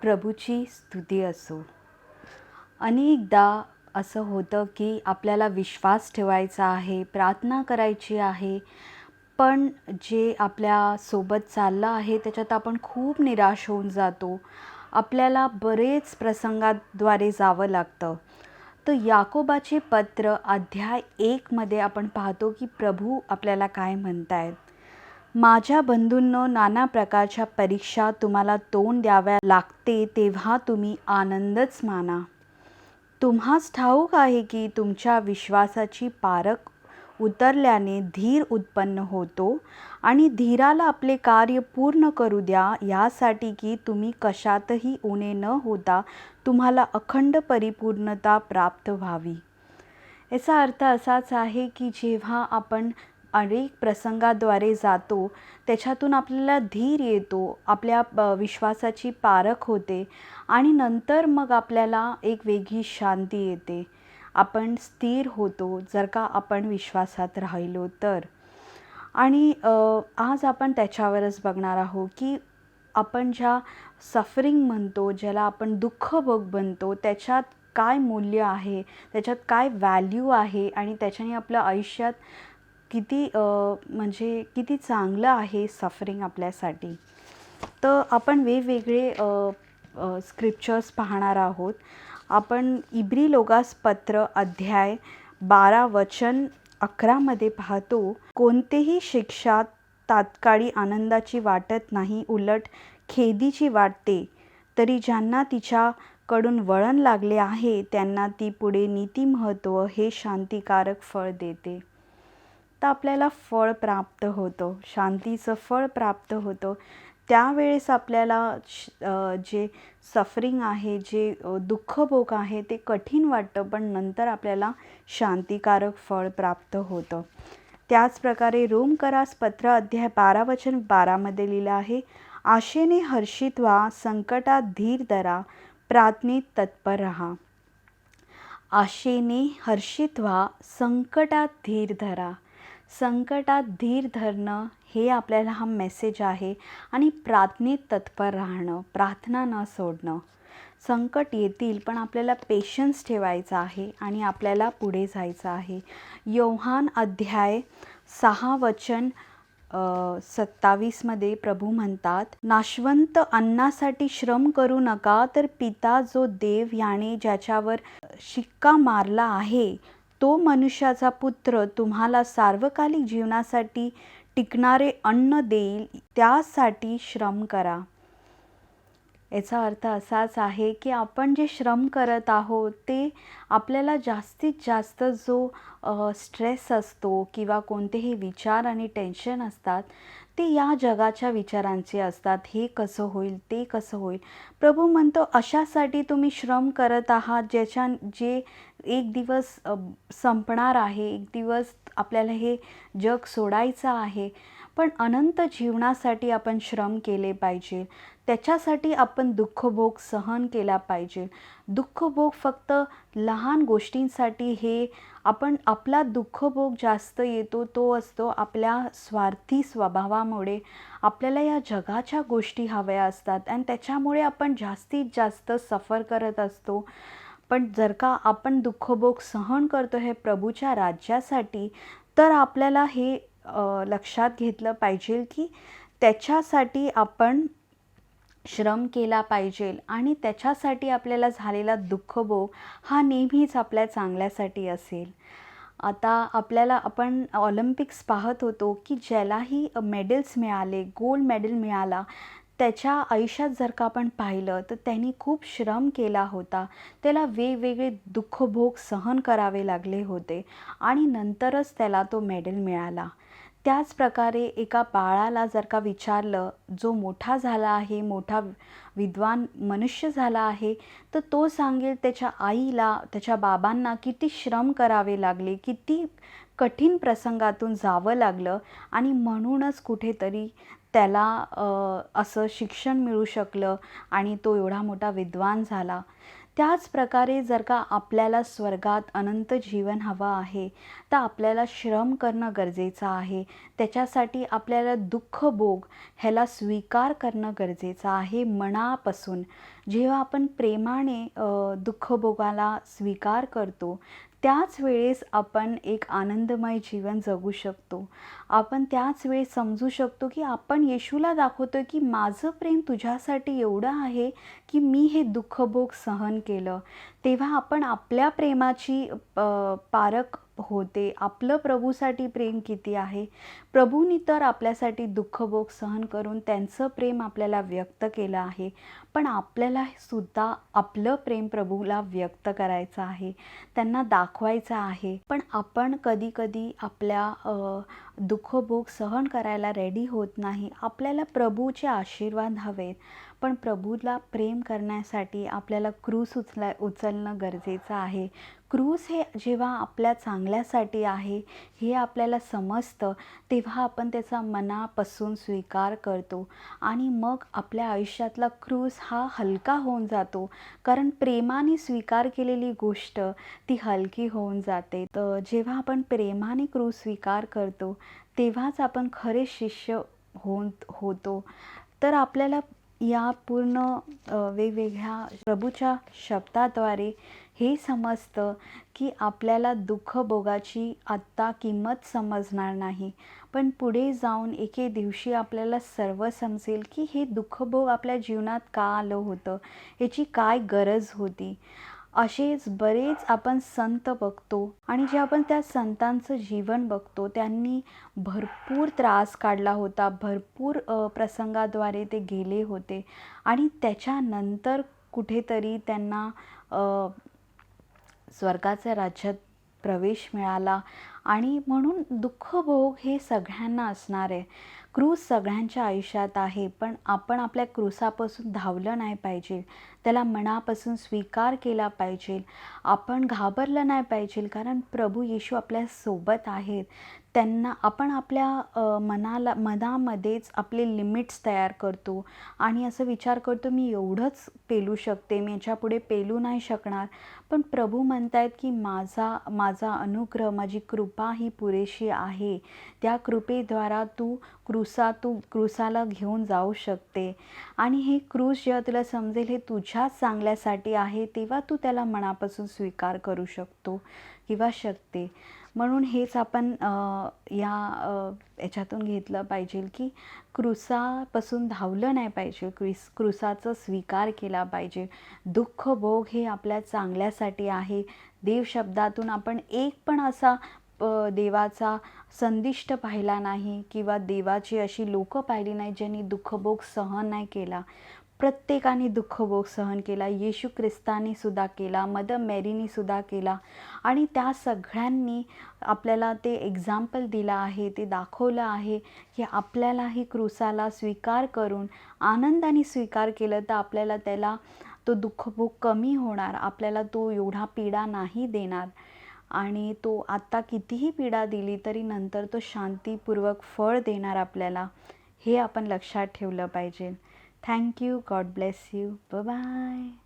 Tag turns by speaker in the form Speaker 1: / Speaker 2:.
Speaker 1: प्रभूची स्तुती असो. अनेकदा असं होतं की आपल्याला विश्वास ठेवायचा आहे, प्रार्थना करायची आहे, पण जे आपल्यासोबत चाललं आहे त्याच्यात आपण खूप निराश होऊन जातो. आपल्याला बरेच प्रसंगाद्वारे जावं लागतं. तर याकोबाचे पत्र अध्याय 1 मध्ये आपण पाहतो की प्रभू आपल्याला काय म्हणतायत. माझ्या बंधूंनो, नाना प्रकारच्या परीक्षा तुम्हाला तोंड द्याव्या लागते तेव्हा तुम्ही आनंदच माना. तुम्हास ठाऊक आहे की तुमच्या विश्वासाची पारख उतरल्याने धीर उत्पन्न होतो आणि धीराला आपले कार्य पूर्ण करू द्या, यासाठी की तुम्ही कशातही उणे न होता तुम्हाला अखंड परिपूर्णता प्राप्त व्हावी. याचा अर्थ असाच आहे की जेव्हा आपण अनेक प्रसंगाद्वारे जातो त्याच्यातून आपल्याला धीर येतो, आपल्या विश्वासाची पारख होते आणि नंतर मग आपल्याला एक वेगळी शांती येते. आपण स्थिर होतो जर का आपण विश्वासात राहिलो तर. आणि आज आपण त्याच्यावरच बघणार आहोत की आपण ज्या सफरिंग म्हणतो, ज्याला आपण दुःख भोग बनतो, त्याच्यात काय मूल्य आहे, त्याच्यात काय व्हॅल्यू आहे आणि त्याच्याने आपल्या आयुष्यात म्हणजे किती चांगलं आहे सफरिंग आपल्यासाठी. तर आपण वेगवेगळे स्क्रिप्चर्स पाहणार आहोत. आपण इब्री लोकास पत्र अध्याय 12 वचन 11 मध्ये पाहतो, कोणतेही शिक्षा तात्काळी आनंदाची वाटत नाही, उलट खेदीची वाटते. तरी ज्यांना तिच्याकडून वळण लागले आहे त्यांना ती पुढे नीतिमहत्त्व हे शांतिकारक फळ देते. तर आपल्याला फळ प्राप्त होतं, शांतीचं फळ प्राप्त होतं. त्यावेळेस आपल्याला जे सफरिंग आहे, जे दुःखभोग आहे ते कठीण वाटतं, पण नंतर आपल्याला शांतिकारक फळ प्राप्त होतं. त्याचप्रकारे रोमकरास पत्र अध्याय 12 वचन 12 मध्ये लिहिलं आहे, आशेने हर्षित व्हा, संकटात धीर धरा, प्रार्थनेत तत्पर राहा. आशेने हर्षित व्हा, संकटात धीर धरा. संकटात धीर धरणं हे आपल्याला हा मेसेज आहे. आणि प्रार्थनेत तत्पर राहणं, प्रार्थना न सोडणं. संकट येतील पण आपल्याला पेशन्स ठेवायचा आहे आणि आपल्याला पुढे जायचं आहे. योहान अध्याय 6 वचन 27 मध्ये प्रभू म्हणतात, नाशवंत अन्नासाठी श्रम करू नका, तर पिता जो देव याने ज्याच्यावर शिक्का मारला आहे तो मनुष्याचा पुत्र तुम्हाला सार्वकालिक जीवनासाठी टिकणारे अन्न देईल, त्यासाठी श्रम करा. याचा अर्थ असाच आहे की आपण जे श्रम करत आहोत ते आपल्याला जास्तीत जास्त जो स्ट्रेस असतो किंवा कोणतेही विचार आणि टेन्शन असतात ते या जगाच्या विचारांचे असतात. हे कसं होईल, ते कसं होईल. प्रभू म्हणतो अशासाठी तुम्ही श्रम करत आहात जे एक दिवस संपणार आहे, एक दिवस आपल्याला हे जग सोडायचं आहे. पण अनंत जीवनासाठी आपण श्रम केले पाहिजे. त्याच्यासाठी आपण दुःखभोग सहन केला पाहिजे. दुःखभोग फक्त लहान गोष्टींसाठी हे आपला दुःखभोग जास्त येतो तो असतो आपल्या स्वार्थी स्वभावामुळे. आपल्याला या जगाच्या गोष्टी हव्या असतात आणि त्याच्यामुळे आपण जास्तीत जास्त सफर करत असतो. पण जर का आपण दुःखभोग सहन करतो हे प्रभूच्या राज्यासाठी, तर आपल्याला हे लक्षात घेतलं पाहिजे की त्याच्यासाठी आपण श्रम केला पाहिजे आणि त्याच्यासाठी आपल्याला झालेला दुःखभोग हा नेहमीच आपल्या चांगल्यासाठी असेल. आता आपण ऑलिम्पिक्स पाहत होतो की ज्यालाही मेडल्स मिळाले, गोल्ड मेडल मिळाला, त्याच्या आयुष्यात जर का आपण पाहिलं तर त्यांनी खूप श्रम केला होता. त्याला वेगवेगळे दुःखभोग सहन करावे लागले होते आणि नंतरच त्याला तो मेडल मिळाला. त्याचप्रकारे एका बाळाला जर का विचारलं, जो मोठा झाला आहे, मोठा विद्वान मनुष्य झाला आहे, तर तो सांगेल त्याच्या आईला, त्याच्या बाबांना किती श्रम करावे लागले, किती कठीण प्रसंगातून जावं लागलं आणि म्हणूनच कुठेतरी त्याला असं शिक्षण मिळू शकलं आणि तो एवढा मोठा विद्वान झाला. त्याच प्रकारे जर का आपल्याला स्वर्गात अनंत जीवन हवं आहे, तर आपल्याला श्रम करणं गरजेचं आहे. त्याच्यासाठी आपल्याला दुःख भोग ह्याला स्वीकार करणं गरजेचं आहे मनापासून. जेव्हा आपण प्रेमाने दुःख भोगाला स्वीकार करतो, त्याच वेळेस आपण एक आनंदमय जीवन जगू शकतो. आपण त्याच वेळेस समजू शकतो की आपण येशूला दाखवतो की माझं प्रेम तुझ्यासाठी एवढं आहे की मी हे दुःखभोग सहन केलं. तेव्हा आपण आपल्या प्रेमाची पारख होते. आपलं प्रभूसाठी प्रेम किती आहे. प्रभूंनी तर आपल्यासाठी दुःखभोग सहन करून त्यांचं प्रेम आपल्याला व्यक्त केलं आहे. पण आपल्याला सुद्धा आपलं प्रेम प्रभूला व्यक्त करायचं आहे, त्यांना दाखवायचं आहे. पण आपण कधी-कधी आपल्या दुःखभोग सहन करायला रेडी होत नाही. आपल्याला प्रभूचे आशीर्वाद हवेत, पण प्रभूला प्रेम करण्यासाठी आपल्याला क्रूस उचलणं गरजेचं आहे. क्रूस हे जेव्हा आपल्या चांगल्यासाठी आहे हे आपल्याला समजतं, तेव्हा आपण त्याचा मनापासून स्वीकार करतो आणि मग आपल्या आयुष्यातला क्रूस हा हलका होऊन जातो. कारण प्रेमाने स्वीकार केलेली गोष्ट ती हलकी होऊन जाते. तर जेव्हा आपण प्रेमाने क्रूस स्वीकार करतो, तेव्हाच आपण खरे शिष्य होतो. तर आपल्याला या पूर्ण वेगवेगळ्या प्रभूच्या शब्दाद्वारे हे समजतं की आपल्याला दुःखभोगाची आत्ता किंमत समजणार नाही, पण पुढे जाऊन एके दिवशी आपल्याला सर्व समजेल की हे दुःखभोग आपल्या जीवनात का आलं होतं, याची काय गरज होती. असेच बरेच आपण संत बघतो आणि जे आपण त्या संतांचं जीवन बघतो, त्यांनी भरपूर त्रास काढला होता, भरपूर प्रसंगाद्वारे ते गेले होते आणि त्याच्यानंतर कुठेतरी त्यांना स्वर्गाच्या राज्यात प्रवेश मिळाला. आणि म्हणून दुःखभोग हे सगळ्यांना असणार आहे. क्रूस सगळ्यांच्या आयुष्यात आहे, पण आपण आपल्या क्रूसापासून धावलं नाही पाहिजे. त्याला मनापासून स्वीकार केला पाहिजे. आपण घाबरलं नाही पाहिजे, कारण प्रभू येशू आपल्यासोबत आहेत. त्यांना आपण आपल्या मनामध्येच आपले लिमिट्स तयार करतो आणि असं विचार करतो मी एवढंच पेलू शकते, मी याच्यापुढे पेलू नाही शकणार. पण प्रभू म्हणतायत की माझा अनुग्रह, माझी कृपा ही पुरेशी आहे. त्या कृपेद्वारा तू क्रूसाला घेऊन जाऊ शकते आणि हे क्रूस जेव्हा तुला समजेल हे तुझ्याच चांगल्यासाठी आहे, तेव्हा तू त्याला मनापासून स्वीकार करू शकतो किंवा शकते. म्हणून हेच आपण याच्यातून घेतलं पाहिजे की क्रूसापासून धावलं नाही पाहिजे, क्रूसाचा स्वीकार केला पाहिजे. दुःखभोग हे आपल्या चांगल्यासाठी आहे. देवशब्दातून आपण एक पण असा देवाचा संदिष्ट पाहिला नाही किंवा देवाची अशी लोकं पाहिली नाही ज्यांनी दुःखभोग सहन नाही केला. प्रत्येकाने दुःखभोग सहन केला. येशू ख्रिस्ताने सुद्धा केला, मदर मेरीने सुद्धा केला आणि त्या सगळ्यांनी आपल्याला ते एक्झाम्पल दिलं आहे, ते दाखवलं आहे की आपल्यालाही क्रूसाला स्वीकार करून आनंदाने स्वीकार केलं तर आपल्याला त्याला तो दुःखभोग कमी होणार, आपल्याला तो एवढा पीडा नाही देणार आणि तो आत्ता कितीही पीडा दिली तरी नंतर तो शांतीपूर्वक फळ देणार आपल्याला. हे आपण लक्षात ठेवलं पाहिजे. Thank you. God bless you. Bye bye.